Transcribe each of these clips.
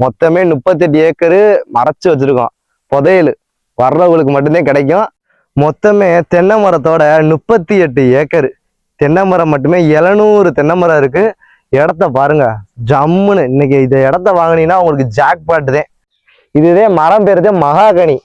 மொத்தமே 38 ஏக்கரு மறைச்சு வச்சிருக்கோம். புதையல் வர்றவங்களுக்கு மட்டும்தான் கிடைக்கும். மொத்தமே தென்னை மரத்தோட 38 ஏக்கரு தென்னை மரம் மட்டுமே 700 தென்னை மரம் இருக்கு. இடத்த பாருங்க ஜம்முன்னு. இன்னைக்கு இந்த இடத்த வாங்கினீங்கன்னா உங்களுக்கு ஜாக் பாட்டு தான். இதுவே மரம் பேருதே மகாகனி.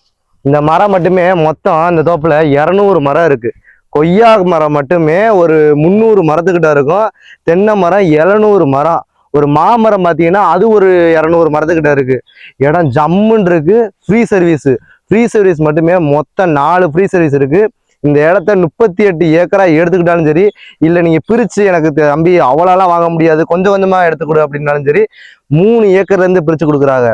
இந்த மரம் மட்டுமே மொத்தம் இந்த தோப்புல 200 மரம் இருக்கு. கொய்யா மரம் மட்டுமே ஒரு 300 மரத்துக்கிட்ட இருக்கும். தென்னை மரம் 700 மரம். ஒரு மாமரம் பார்த்தீங்கன்னா அது ஒரு 200 மரத்துக்கிட்ட இருக்கு. இடம் ஜம்முன்னு இருக்கு. ஃப்ரீ சர்வீஸ் மட்டுமே மொத்தம் 4 ஃப்ரீ சர்வீஸ் இருக்கு. இந்த இடத்த 38 ஏக்கரா எடுத்துக்கிட்டாலும் சரி, இல்லை நீங்க பிரிச்சு எனக்கு தம்பி அவ்வளோலாம் வாங்க முடியாது கொஞ்சம் கொஞ்சமா எடுத்துக்கொடு அப்படின்னாலும் சரி, 3 ஏக்கர்ல இருந்து பிரிச்சு கொடுக்குறாங்க.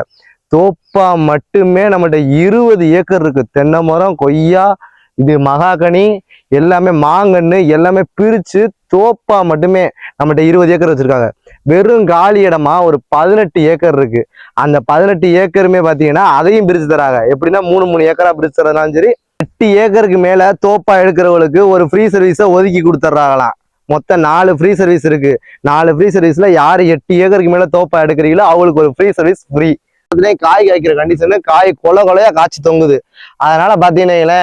தோப்பா மட்டுமே நம்மகிட்ட 20 ஏக்கர் இருக்கு. தென்னை மரம், கொய்யா, இது மகாகனி, எல்லாமே மாங்கன்னு எல்லாமே பிரிச்சு தோப்பா மட்டுமே நம்மகிட்ட 20 ஏக்கர் வச்சிருக்காங்க. வெறும் காலி இடமா ஒரு 18 ஏக்கர் இருக்கு. அந்த 18 ஏக்கருமே பாத்தீங்கன்னா அதையும் பிரிச்சு தராங்க. எப்படின்னா 3 ஏக்கரா பிரிச்சு தரதாலும் சரி, 8 ஏக்கருக்கு மேல தோப்பா எடுக்கிறவங்களுக்கு ஒரு ஃப்ரீ சர்வீஸை ஒதுக்கி கொடுத்துட்றாங்களாம். மொத்தம் 4 ஃப்ரீ சர்வீஸ் இருக்கு. 4 ஃப்ரீ சர்வீஸ்ல யாரு 8 ஏக்கருக்கு மேல தோப்பா எடுக்கிறீங்களோ அவங்களுக்கு ஒரு ஃப்ரீ சர்வீஸ் ஃப்ரீ. காய் காய்க்கிற கண்டிஷனு காய் கொலையா காய்ச்சி தொங்குது. அதனால பாத்தீங்கன்னா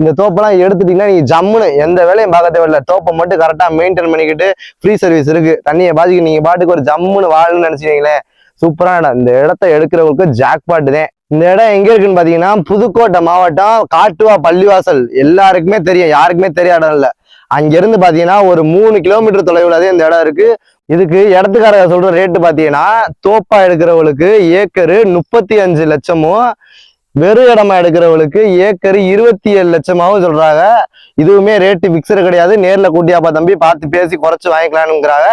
இந்த தோப்பெல்லாம் எடுத்துட்டீங்கன்னா நீங்க ஜம்முன்னு எந்த வேலையும் பார்க்க தேவையில்ல. தோப்பை மட்டும் கரெக்டா மெயின்டைன் பண்ணிக்கிட்டு ஃப்ரீ சர்வீஸ் இருக்கு. தண்ணியை பாதிக்கு நீங்க பாட்டுக்கு ஒரு ஜம்முன்னு வாழணும்னு நினைச்சீங்களேன், சூப்பரான இடம். இந்த இடத்த எடுக்கிறவங்களுக்கு ஜாக் பாட்டு தான். இந்த இடம் எங்க இருக்குன்னு பாத்தீங்கன்னா புதுக்கோட்டை மாவட்டம் காட்டுவா பள்ளிவாசல். எல்லாருக்குமே தெரியும், யாருக்குமே தெரியாத இடம் இல்ல. அங்கிருந்து பாத்தீங்கன்னா ஒரு 3 கிலோமீட்டர் தொலைவுல இந்த இடம் இருக்கு. இதுக்கு இடத்துக்காரங்க சொல்ற ரேட்டு பாத்தீங்கன்னா தோப்பா எடுக்கிறவங்களுக்கு ஏக்கரு 35 லட்சமும், வெறும் இடமா எடுக்கிறவங்களுக்கு ஏக்கரு 27 லட்சமாவும் சொல்றாங்க. இதுவுமே ரேட்டு பிக்சடு கிடையாது. நேர்ல கூட்டியாப்பா தம்பி பார்த்து பேசி குறைச்சு வாங்கிக்கலாம்ங்கிறாங்க.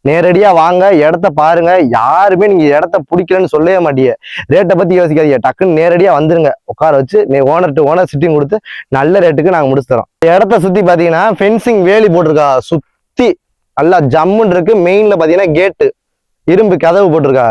நேரடியா வாங்க, இடத்த பாருங்க. யாருமே நீங்க இடத்த பிடிக்கலன்னு சொல்லவே மாட்டீங்க. ரேட்டை பத்தி யோசிக்காதீங்க, டக்குன்னு நேரடியா வந்துருங்க. உட்கார வச்சு ஓனர் டு ஓனர் சிட்டிங் கொடுத்து நல்ல ரேட்டுக்கு நாங்க முடிச்சு தரோம். இடத்த சுத்தி பாத்தீங்கன்னா ஃபென்சிங் வேலி போட்டிருக்கா, சுத்தி நல்லா ஜம்முன்னு இருக்கு. மெயின்ல பாத்தீங்கன்னா கேட்டு இரும்பு கதவு போட்டிருக்கா.